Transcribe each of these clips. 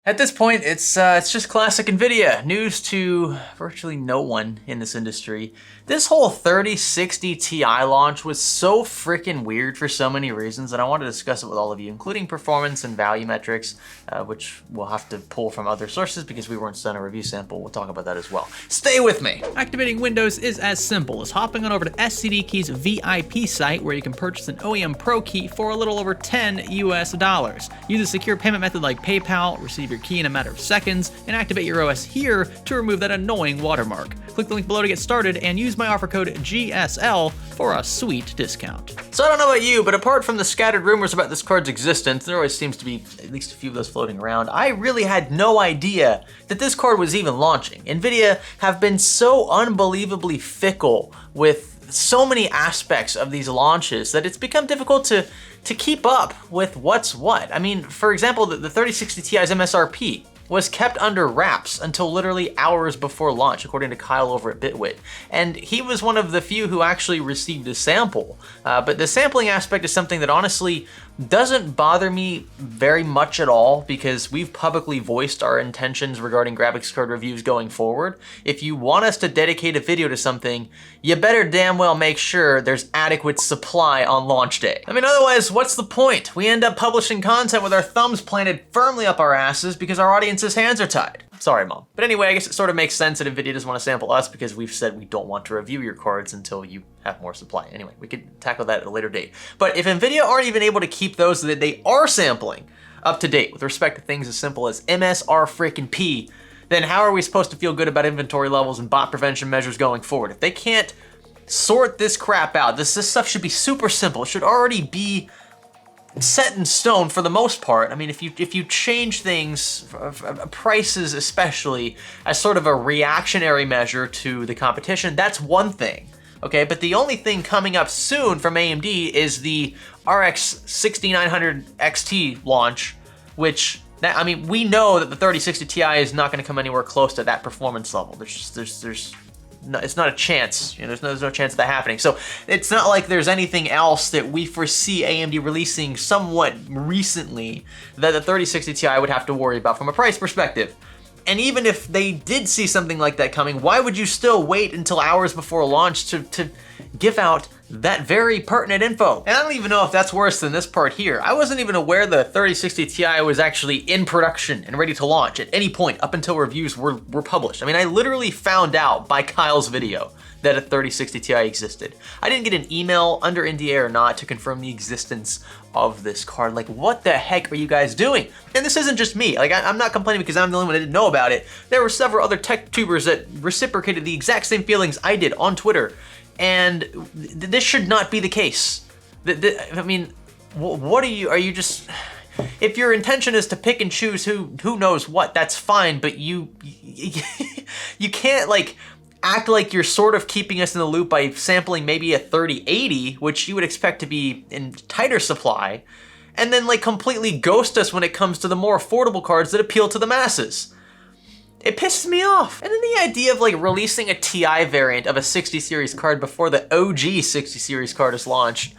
At this point, it's just classic Nvidia. News to virtually no one in this industry. This whole 3060 Ti launch was so freaking weird for so many reasons, and I want to discuss it with all of you, including performance and value metrics, which we'll have to pull from other sources because we weren't sent a review sample. We'll talk about that as well. Stay with me. Activating Windows is as simple as hopping on over to SCDKey's VIP site, where you can purchase an OEM Pro key for a little over $10 US. Use a secure payment method like PayPal, receive your key in a matter of seconds, and activate your OS here to remove that annoying watermark. Click the link below to get started and use my offer code GSL for a sweet discount. So I don't know about you, but apart from the scattered rumors about this card's existence, there always seems to be at least a few of those floating around, I really had no idea that this card was even launching. Nvidia have been so unbelievably fickle with so many aspects of these launches that it's become difficult to keep up with what's what. I mean, for example, the 3060 Ti's MSRP was kept under wraps until literally hours before launch, according to Kyle over at Bitwit. And he was one of the few who actually received a sample. But the sampling aspect is something that honestly doesn't bother me very much at all, because we've publicly voiced our intentions regarding graphics card reviews going forward. If you want us to dedicate a video to something, you better damn well make sure there's adequate supply on launch day. I mean, otherwise, what's the point? We end up publishing content with our thumbs planted firmly up our asses because our audience's hands are tied. Sorry, Mom. But anyway, I guess it sort of makes sense that Nvidia doesn't want to sample us because we've said we don't want to review your cards until you have more supply. Anyway, we could tackle that at a later date. But if Nvidia aren't even able to keep those that they are sampling up to date with respect to things as simple as MSR freaking P, then how are we supposed to feel good about inventory levels and bot prevention measures going forward? If they can't sort this crap out, this stuff should be super simple. It should already be set in stone for the most part. I mean, if you change things, prices especially, as sort of a reactionary measure to the competition, that's one thing, okay? But the only thing coming up soon from AMD is the RX 6900 XT launch, which, I mean, we know that the 3060 Ti is not gonna come anywhere close to that performance level. No, it's not a chance. You know, there's no chance of that happening. So it's not like there's anything else that we foresee AMD releasing somewhat recently that the 3060 Ti would have to worry about from a price perspective. And even if they did see something like that coming, why would you still wait until hours before launch to give out that very pertinent info? And I don't even know if that's worse than this part here. I wasn't even aware the 3060 Ti was actually in production and ready to launch at any point up until reviews were published. I mean, I literally found out by Kyle's video that a 3060 Ti existed. I didn't get an email under NDA or not to confirm the existence of this card. Like, what the heck are you guys doing? And this isn't just me. Like, I'm not complaining because I'm the only one that didn't know about it. There were several other tech tubers that reciprocated the exact same feelings I did on Twitter. And this should not be the case. I mean, what are you just, if your intention is to pick and choose who knows what, that's fine, but you can't like act like you're sort of keeping us in the loop by sampling maybe a 3080, which you would expect to be in tighter supply, and then like completely ghost us when it comes to the more affordable cards that appeal to the masses. It pisses me off. And then the idea of like releasing a Ti variant of a 60 series card before the OG 60 series card is launched,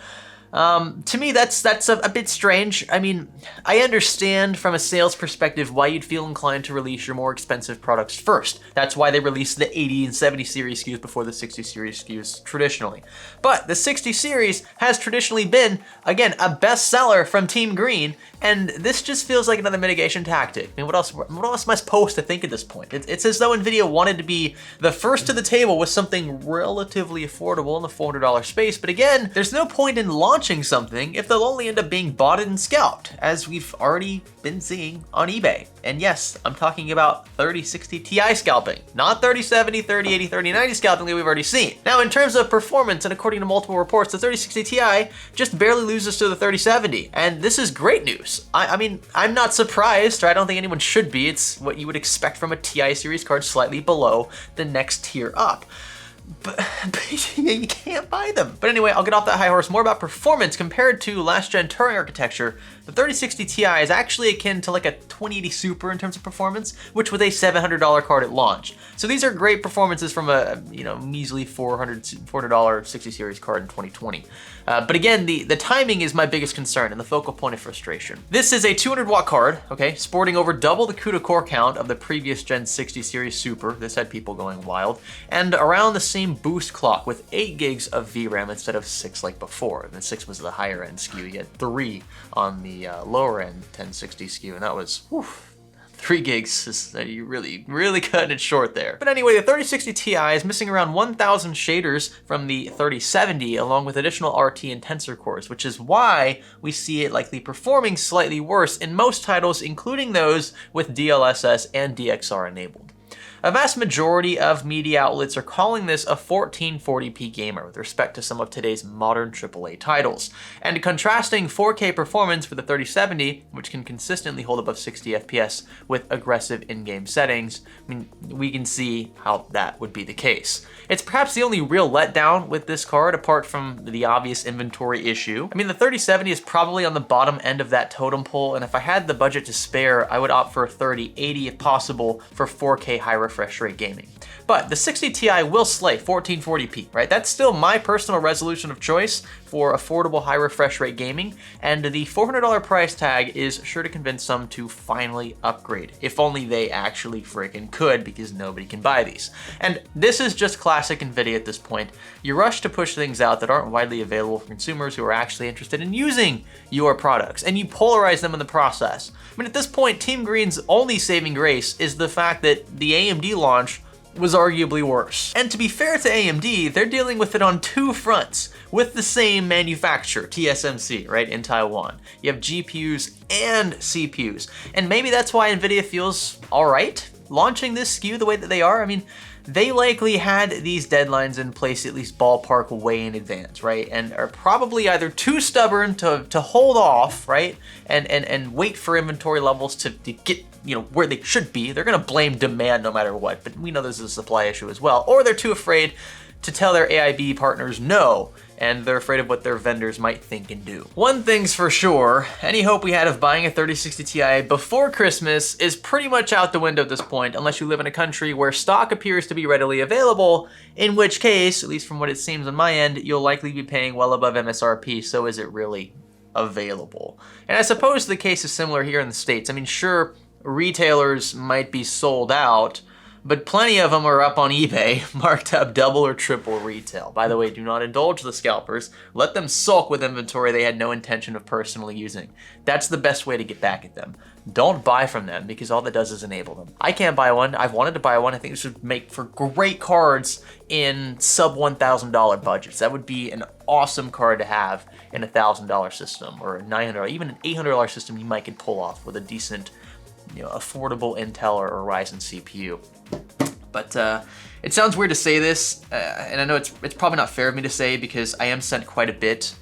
to me that's a bit strange. I mean, I understand from a sales perspective why you'd feel inclined to release your more expensive products first. That's why they released the 80 and 70 series SKUs before the 60 series SKUs traditionally. But the 60 series has traditionally been, again, a bestseller from Team Green, and this just feels like another mitigation tactic. I mean, what else am I supposed to think at this point? It's as though Nvidia wanted to be the first to the table with something relatively affordable in the $400 space, but again, there's no point in launching something if they'll only end up being bought and scalped, as we've already been seeing on eBay. And yes, I'm talking about 3060 Ti scalping, not 3070, 3080, 3090 scalping that we've already seen. Now, in terms of performance, and according to multiple reports, the 3060 Ti just barely loses to the 3070, and this is great news. I mean, I'm not surprised, or I don't think anyone should be. It's what you would expect from a Ti series card slightly below the next tier up. but you can't buy them. But anyway, I'll get off that high horse. More about performance. Compared to last gen Turing architecture, the 3060 Ti is actually akin to like a 2080 Super in terms of performance, which was a $700 card at launch. So these are great performances from a measly $400 60 series card in 2020. But again, the timing is my biggest concern and the focal point of frustration. This is a 200 watt card, okay, sporting over double the CUDA core count of the previous Gen 60 series Super. This had people going wild, and around the same boost clock with 8 gigs of VRAM instead of 6 like before. And the 6 was the higher end SKU. You had 3 on the lower end 1060 SKU, and that was, whew, 3 gigs is you really cutting it short there. But anyway, the 3060 Ti is missing around 1,000 shaders from the 3070, along with additional RT and tensor cores, which is why we see it likely performing slightly worse in most titles, including those with DLSS and DXR enabled. A vast majority of media outlets are calling this a 1440p gamer with respect to some of today's modern AAA titles, and contrasting 4K performance for the 3070, which can consistently hold above 60 FPS with aggressive in-game settings, I mean, we can see how that would be the case. It's perhaps the only real letdown with this card, apart from the obvious inventory issue. I mean, the 3070 is probably on the bottom end of that totem pole, and if I had the budget to spare, I would opt for a 3080 if possible for 4K high refresh rate gaming. But the 60 Ti will slay 1440p, right? That's still my personal resolution of choice for affordable high refresh rate gaming, and the $400 price tag is sure to convince some to finally upgrade. If only they actually freaking could, because nobody can buy these. And this is just classic Nvidia at this point. You rush to push things out that aren't widely available for consumers who are actually interested in using your products, and you polarize them in the process. I mean, at this point, Team Green's only saving grace is the fact that the AMD launch was arguably worse. And to be fair to AMD, they're dealing with it on 2 fronts with the same manufacturer, TSMC, right, in Taiwan. You have GPUs and CPUs. And maybe that's why Nvidia feels all right launching this SKU the way that they are. I mean, they likely had these deadlines in place at least ballpark way in advance, right? And are probably either too stubborn to hold off, right? And wait for inventory levels to get where they should be. They're gonna blame demand no matter what, but we know there's a supply issue as well. Or they're too afraid to tell their AIB partners no, and they're afraid of what their vendors might think and do. One thing's for sure, any hope we had of buying a 3060 Ti before Christmas is pretty much out the window at this point, unless you live in a country where stock appears to be readily available, in which case, at least from what it seems on my end, you'll likely be paying well above MSRP, so is it really available? And I suppose the case is similar here in the States. I mean, sure, retailers might be sold out, but plenty of them are up on eBay, marked up double or triple retail. By the way, do not indulge the scalpers. Let them sulk with inventory they had no intention of personally using. That's the best way to get back at them. Don't buy from them, because all that does is enable them. I can't buy one. I've wanted to buy one. I think this would make for great cards in sub $1,000 budgets. That would be an awesome card to have in a $1,000 system, or a $900, even an $800 system you might could pull off with a decent, affordable Intel or Ryzen CPU. But it sounds weird to say this, and I know it's probably not fair of me to say because I am sent quite a bit.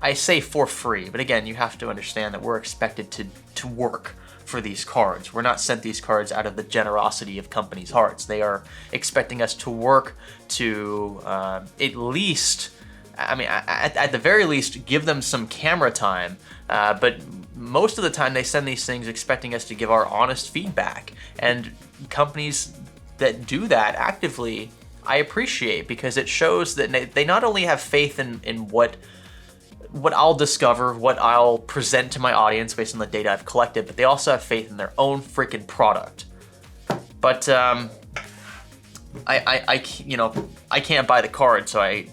I say for free, but again, you have to understand that we're expected to work for these cards. We're not sent these cards out of the generosity of companies' hearts. They are expecting us to work to at least, I mean, at the very least, give them some camera time, but most of the time they send these things expecting us to give our honest feedback. And companies that do that actively, I appreciate, because it shows that they not only have faith in what I'll discover, what I'll present to my audience based on the data I've collected, but they also have faith in their own freaking product. But I can't buy the card, so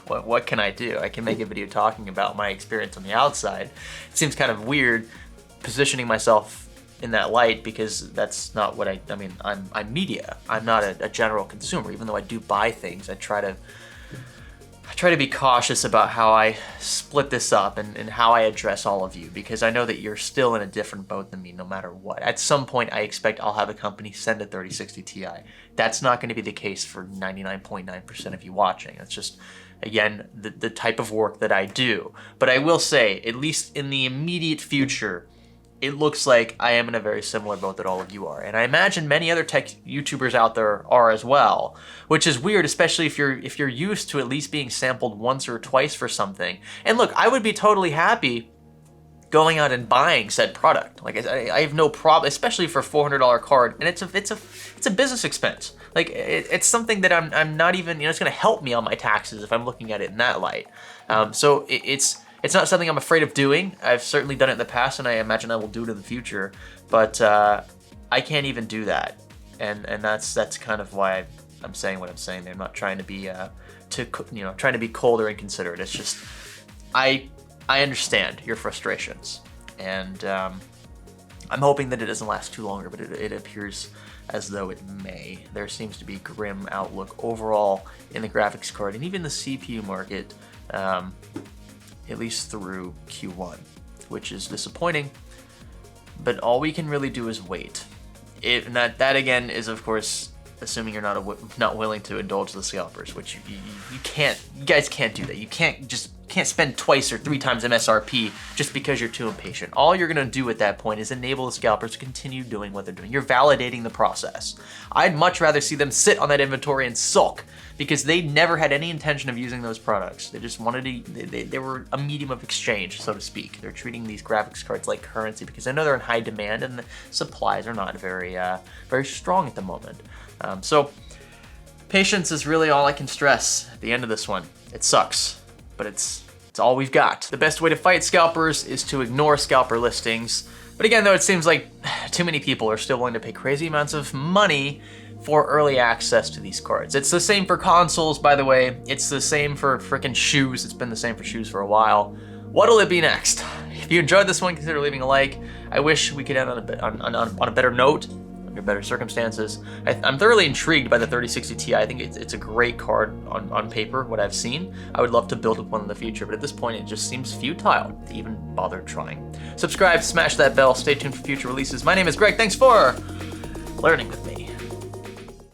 what can I do? I can make a video talking about my experience on the outside. It seems kind of weird positioning myself in that light, because that's not what I mean, I'm media. I'm not a general consumer. Even though I do buy things, I try to be cautious about how I split this up and how I address all of you, because I know that you're still in a different boat than me no matter what. At some point, I expect I'll have a company send a 3060 Ti. That's not going to be the case for 99.9% of you watching. It's just, again, the type of work that I do. But I will say, at least in the immediate future, it looks like I am in a very similar boat that all of you are. And I imagine many other tech YouTubers out there are as well, which is weird, especially if you're used to at least being sampled once or twice for something. And look, I would be totally happy going out and buying said product. Like I have no problem, especially for a $400 card, and it's a business expense. Like it's something that I'm not even, it's gonna help me on my taxes if I'm looking at it in that light. So it's not something I'm afraid of doing. I've certainly done it in the past, and I imagine I will do it in the future. But I can't even do that, and that's kind of why I'm saying what I'm saying. I'm not trying to be trying to be cold or inconsiderate. It's just I understand your frustrations, and I'm hoping that it doesn't last too longer, but it appears as though it may. There seems to be grim outlook overall in the graphics card and even the CPU market, at least through Q1, which is disappointing, but all we can really do is wait. And that again is, of course, assuming you're not willing to indulge the scalpers, which you can't. You guys can't do that. You can't spend twice or 3 times MSRP just because you're too impatient. All you're gonna do at that point is enable the scalpers to continue doing what they're doing. You're validating the process. I'd much rather see them sit on that inventory and sulk, because they never had any intention of using those products. They just wanted to, they were a medium of exchange, so to speak. They're treating these graphics cards like currency because they know they're in high demand and the supplies are not very strong at the moment. So patience is really all I can stress at the end of this one. It sucks, but it's all we've got. The best way to fight scalpers is to ignore scalper listings. But again, though, it seems like too many people are still willing to pay crazy amounts of money for early access to these cards. It's the same for consoles, by the way. It's the same for frickin' shoes. It's been the same for shoes for a while. What'll it be next? If you enjoyed this one, consider leaving a like. I wish we could end on a better note, under better circumstances. I'm thoroughly intrigued by the 3060 Ti. I think it's a great card on paper, what I've seen. I would love to build up one in the future, but at this point it just seems futile to even bother trying. Subscribe, smash that bell, stay tuned for future releases. My name is Greg, thanks for learning with me.